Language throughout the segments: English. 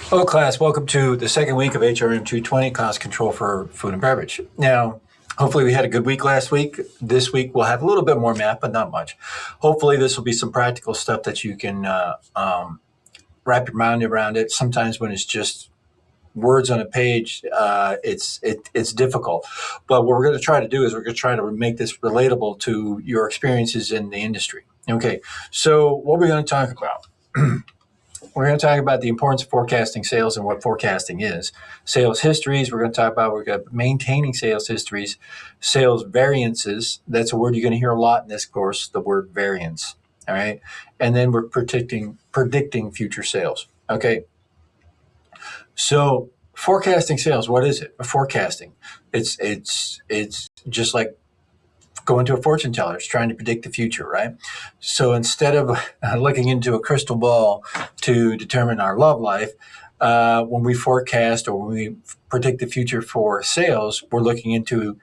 Hello, class. Welcome to the second week of HRM-220, cost control for food and beverage. Now, hopefully we had a good week last week. This week we'll have a little bit more math, but not much. Hopefully this will be some practical stuff that you can wrap your mind around it. Sometimes when it's just words on a page, it's difficult. But what we're going to try to do is we're going to try to make this relatable to your experiences in the industry. Okay, so what we're going to talk about. We're going to talk about the importance of forecasting sales and what forecasting is. Sales histories, we're going to talk about maintaining sales histories, sales variances. That's a word you're going to hear a lot in this course, the word variance. All right. And then we're predicting future sales. Okay. So forecasting sales, what is it? Forecasting. It's just like going to a fortune teller. It's trying to predict the future, right? So instead of looking into a crystal ball to determine our love life, when we forecast or when we predict the future for sales, we're looking into,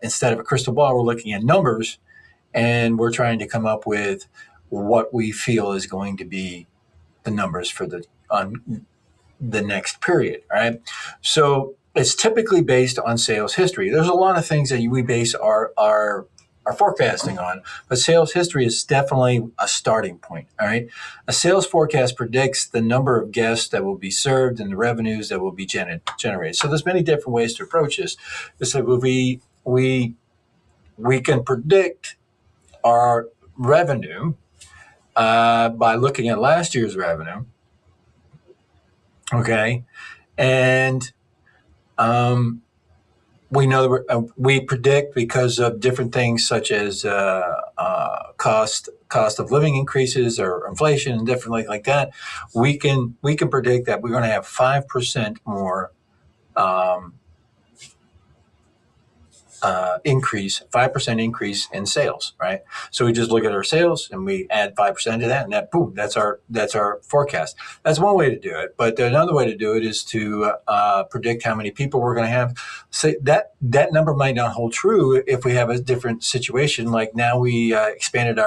instead of a crystal ball, we're looking at numbers, and we're trying to come up with what we feel is going to be the numbers for the next period, right? So it's typically based on sales history. There's a lot of things that we base our forecasting on, but sales history is definitely a starting point. All right. A sales forecast predicts the number of guests that will be served and the revenues that will be generated. So there's many different ways to approach this. So we can predict our revenue by looking at last year's revenue. Okay. And we know that we predict because of different things such as cost of living increases or inflation and different like that. We can predict that we're going to have 5% more increase, 5% increase in sales, right? So we just look at our sales and we add 5% to that, and that boom, that's our forecast. That's one way to do it. But another way to do it is to predict how many people we're going to have. Say that number might not hold true if we have a different situation. Like now we expanded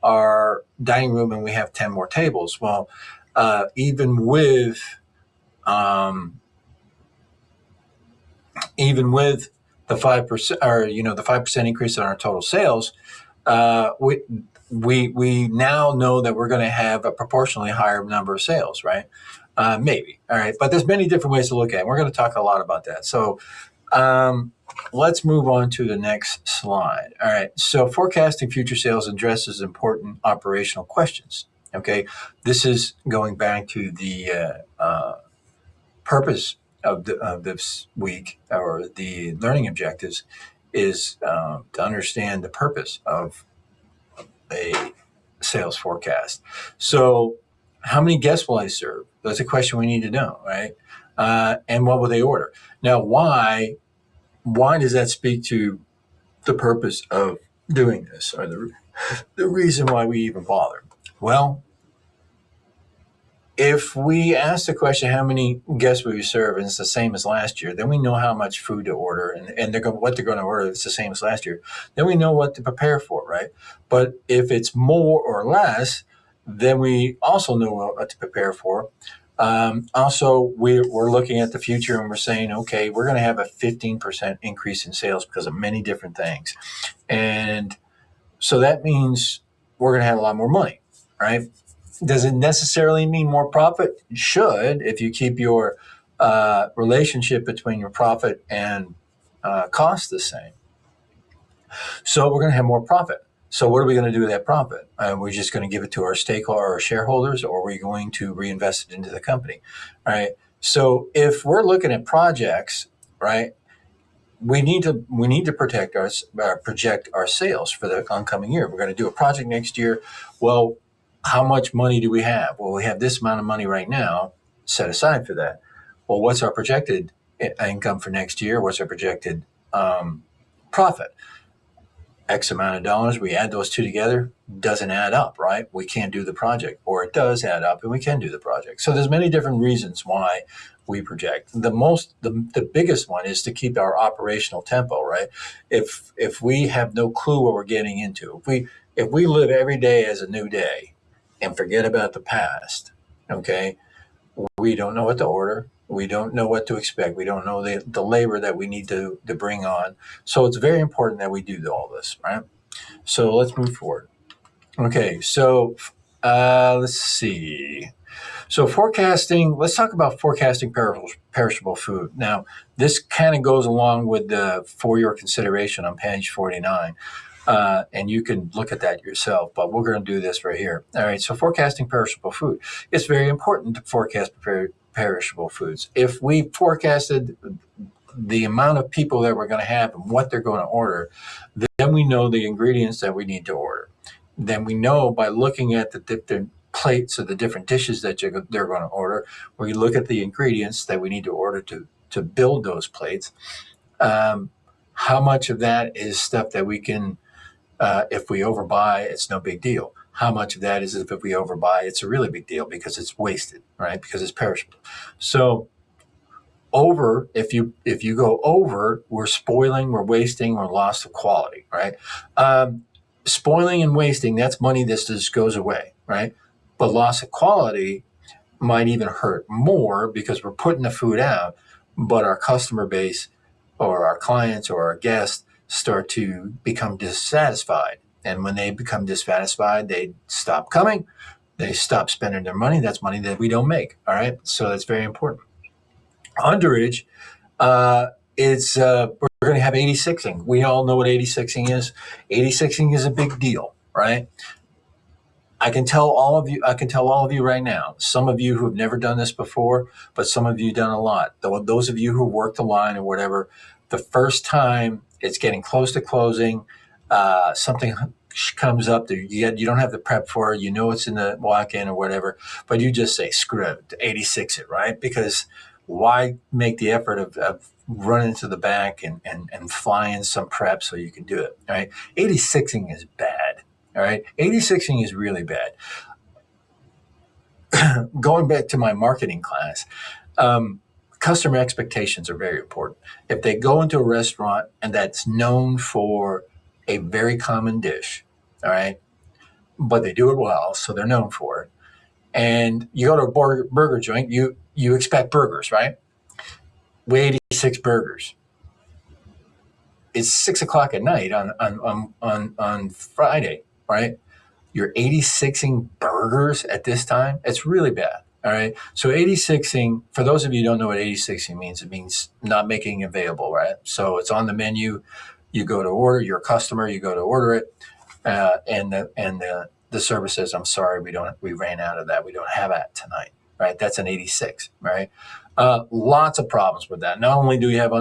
our dining room and we have 10 more tables. Well, even with the 5% or the 5% increase in our total sales, we now know that we're going to have a proportionally higher number of sales, right? Maybe. All right. But there's many different ways to look at it. We're going to talk a lot about that. So let's move on to the next slide. All right. So forecasting future sales addresses important operational questions. Okay. This is going back to the purpose of this week, or the learning objectives, is to understand the purpose of a sales forecast. So how many guests will I serve? That's a question we need to know, right? And what will they order? Now, why does that speak to the purpose of doing this, or the reason why we even bother? Well, if we ask the question, how many guests will you serve, and it's the same as last year, then we know how much food to order, and what they're going to order. It's the same as last year. Then we know what to prepare for, right? But if it's more or less, then we also know what to prepare for. Also, we're looking at the future and we're saying, okay, we're going to have a 15% increase in sales because of many different things. And so that means we're going to have a lot more money, right? Does it necessarily mean more profit? It should, if you keep your relationship between your profit and cost the same. So we're going to have more profit. So what are we going to do with that profit? We're just going to give it to our stakeholder, our shareholders, or are we going to reinvest it into the company? All right. So if we're looking at projects, right, we need to project our sales for the oncoming year. We're going to do a project next year. Well, how much money do we have? Well, we have this amount of money right now set aside for that. Well, what's our projected income for next year? What's our projected profit? X amount of dollars. We add those two together, doesn't add up, right? We can't do the project, or it does add up and we can do the project. So there's many different reasons why we project. The biggest one is to keep our operational tempo, right? If we have no clue what we're getting into, if we live every day as a new day and forget about the past, okay, We don't know what to order. We don't know what to expect. We don't know the labor that we need to bring on. So it's very important that we do all this, right? So let's move forward. Okay, so let's see. So forecasting, let's talk about forecasting perishable food. Now, this kind of goes along with the for your consideration on page 49. And you can look at that yourself, but we're going to do this right here. All right, so forecasting perishable food. It's very important to forecast perishable foods. If we forecasted the amount of people that we're going to have and what they're going to order, then we know the ingredients that we need to order. Then we know by looking at the different plates or the different dishes that they're going to order, we look at the ingredients that we need to order to build those plates. How much of that is stuff that we can, if we overbuy, it's no big deal. How much of that is if we overbuy, it's a really big deal because it's wasted, right? Because it's perishable. So if you go over, we're spoiling, we're wasting, or loss of quality, right? Spoiling and wasting, that's money that just goes away, right? But loss of quality might even hurt more because we're putting the food out, but our customer base or our clients or our guests start to become dissatisfied. And when they become dissatisfied, they stop coming, they stop spending their money. That's money that we don't make, all right? So that's very important. Underage, we're going to have 86ing. We all know what 86ing is. 86ing is a big deal, right? I can tell all of you right now, some of you who have never done this before, but some of you have done a lot. Those of you who work the line or whatever, the first time it's getting close to closing, something comes up that you don't have the prep for, you know it's in the walk-in or whatever, but you just say, screw it, 86 it, right? Because why make the effort of running to the back and flying some prep so you can do it, right? 86ing is bad. All right. 86ing is really bad. Going back to my marketing class, customer expectations are very important. If they go into a restaurant and that's known for a very common dish, all right, but they do it well, so they're known for it. And you go to a burger joint, you expect burgers, right? We 86 burgers. It's 6 o'clock at night on Friday, right? You're 86ing burgers at this time. It's really bad. All right. So 86ing, for those of you who don't know what 86ing means, it means not making available, right? So it's on the menu. You go to order, you're a customer, you go to order it, and the server says, I'm sorry, we ran out of that. We don't have that tonight. Right. That's an 86, right? Lots of problems with that. Not only do we have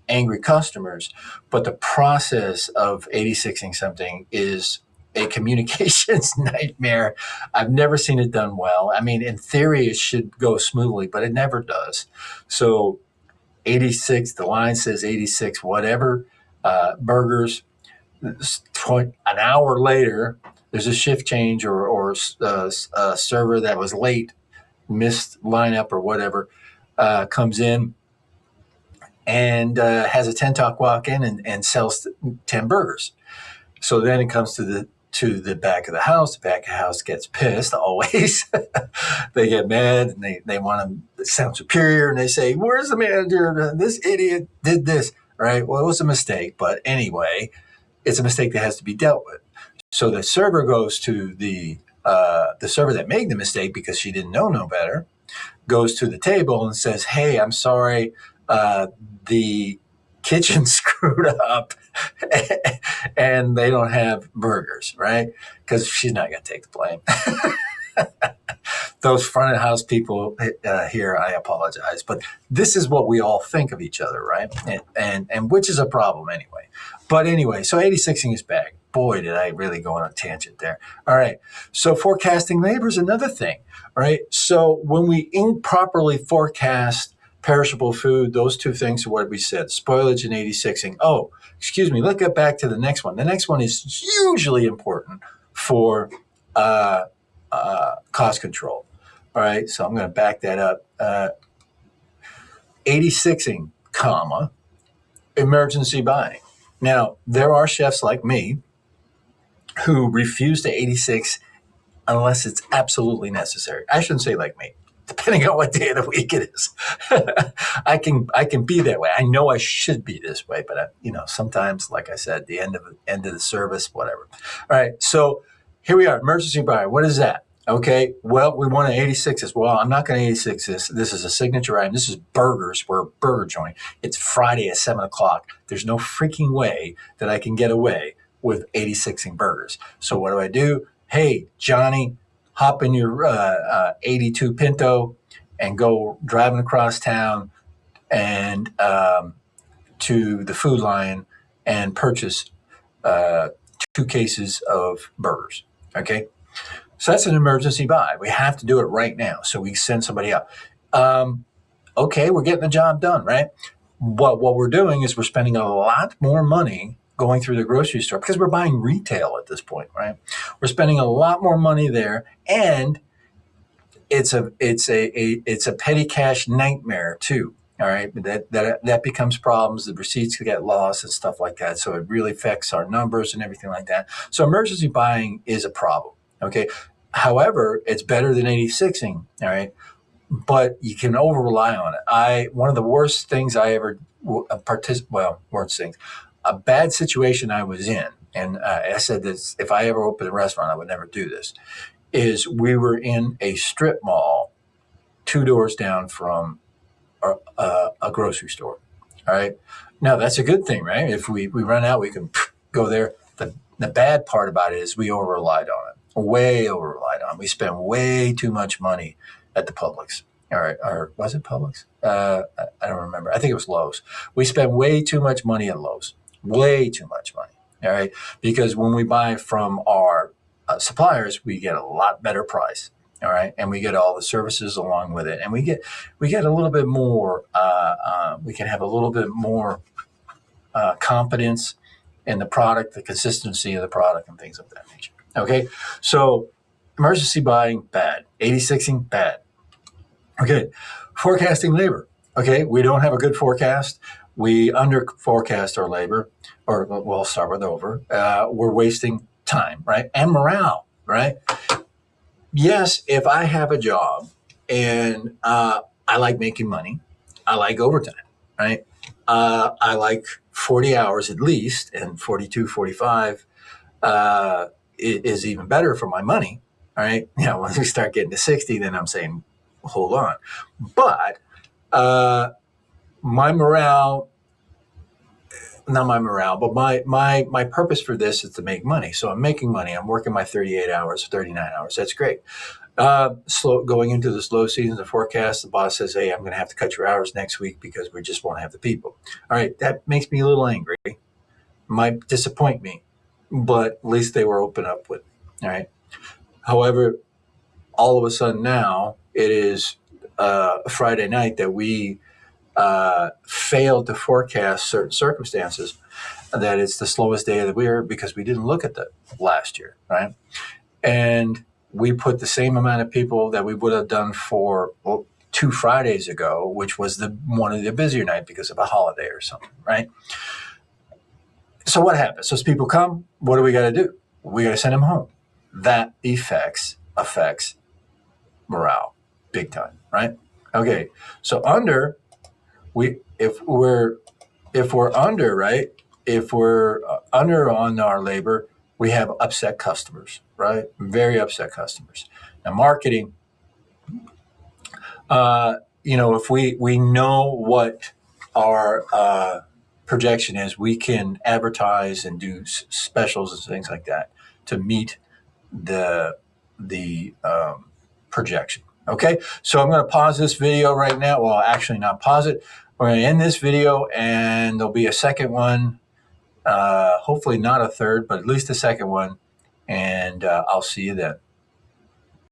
angry customers, but the process of 86ing something is a communications nightmare. I've never seen it done well. I mean, in theory, it should go smoothly, but it never does. So 86, the line says 86, whatever, burgers. An hour later, there's a shift change or a server that was late, missed lineup or whatever, comes in and has a 10 talk walk in and sells 10 burgers. So then it comes to the back of the house. The back of the house gets pissed always. They get mad and they want to sound superior and they say, where's the manager? This idiot did this, right? Well, it was a mistake, but anyway, it's a mistake that has to be dealt with. So the server goes to the server that made the mistake because she didn't know no better, goes to the table and says, hey, I'm sorry, the kitchen screwed up and they don't have burgers, right? Because she's not going to take the blame. Those front of house people here, I apologize, but this is what we all think of each other, right? And which is a problem anyway. But anyway, so 86ing is bad. Boy, did I really go on a tangent there. All right. So forecasting labor is another thing, right? So when we improperly forecast perishable food, those two things are what we said, spoilage and 86ing. Oh, excuse me, let's get back to the next one. The next one is hugely important for cost control. All right, so I'm going to back that up. 86ing, comma, emergency buying. Now, there are chefs like me who refuse to 86 unless it's absolutely necessary. I shouldn't say like me. depending on what day of the week it is. I can be that way. I know I should be this way, but sometimes, like I said, the end of the service, whatever. All right, so here we are, emergency buy. What is that? Okay, well, we want an 86 as well. I'm not going to 86 this. This is a signature item. This is burgers. We're a burger joint. It's Friday at 7 o'clock. There's no freaking way that I can get away with 86ing burgers. So what do? Hey, Johnny, hop in your 82 Pinto and go driving across town and to the Food Lion and purchase 2 cases of burgers. Okay, so that's an emergency buy. We have to do it right now. So we send somebody out. Okay, we're getting the job done, right? But what we're doing is we're spending a lot more money going through the grocery store because we're buying retail at this point, right? We're spending a lot more money there, and it's a petty cash nightmare too. All right, that becomes problems. The receipts get lost and stuff like that. So it really affects our numbers and everything like that. So emergency buying is a problem. Okay, however, it's better than 86ing. All right, but you can over rely on it. One of the worst things I ever worst things, a bad situation I was in, and I said this: if I ever opened a restaurant, I would never do this. Is we were in a strip mall, 2 doors down from a grocery store. All right. Now that's a good thing, right? If we run out, we can go there. The bad part about it is we over relied on it, way over relied on it. We spent way too much money at the Publix. All right. Or was it Publix? I don't remember. I think it was Lowe's. We spent way too much money at Lowe's, way too much money. All right. Because when we buy from our suppliers, we get a lot better price. All right, and we get all the services along with it, and we get a little bit more. We can have a little bit more confidence in the product, the consistency of the product, and things of that nature. Okay, so emergency buying bad, 86ing bad. Okay, forecasting labor. Okay, we don't have a good forecast. We under forecast our labor, or we'll start with over. We're wasting time, right, and morale, right. Yes, if I have a job and I like making money, I like overtime, right? I like 40 hours at least, and 42, 45 is even better for my money, all right? Once we start getting to 60, then I'm saying, hold on. But my morale, not my morale, but my purpose for this is to make money. So I'm making money. I'm working my 38 hours, 39 hours. That's great. Going into the slow season, the forecast, the boss says, hey, I'm going to have to cut your hours next week because we just won't have the people. All right. That makes me a little angry. Might disappoint me, but at least they were open up with it. All right. However, all of a sudden now it is Friday night that we failed to forecast certain circumstances, that it's the slowest day of the year because we didn't look at that last year, right? And we put the same amount of people that we would have done for 2 Fridays ago, which was one of the busier night because of a holiday or something, right? So what happens? Those people come. What do we got to do? We got to send them home. That affects morale big time, right? Okay, so if we're under, right? If we're under on our labor, we have upset customers, right? Very upset customers. Now, marketing, if we know what our projection is, we can advertise and do specials and things like that to meet the projection. Okay, so I'm going to pause this video right now. Well, actually not pause it. We're going to end this video, and there'll be a second one. Hopefully not a third, but at least a second one. And I'll see you then.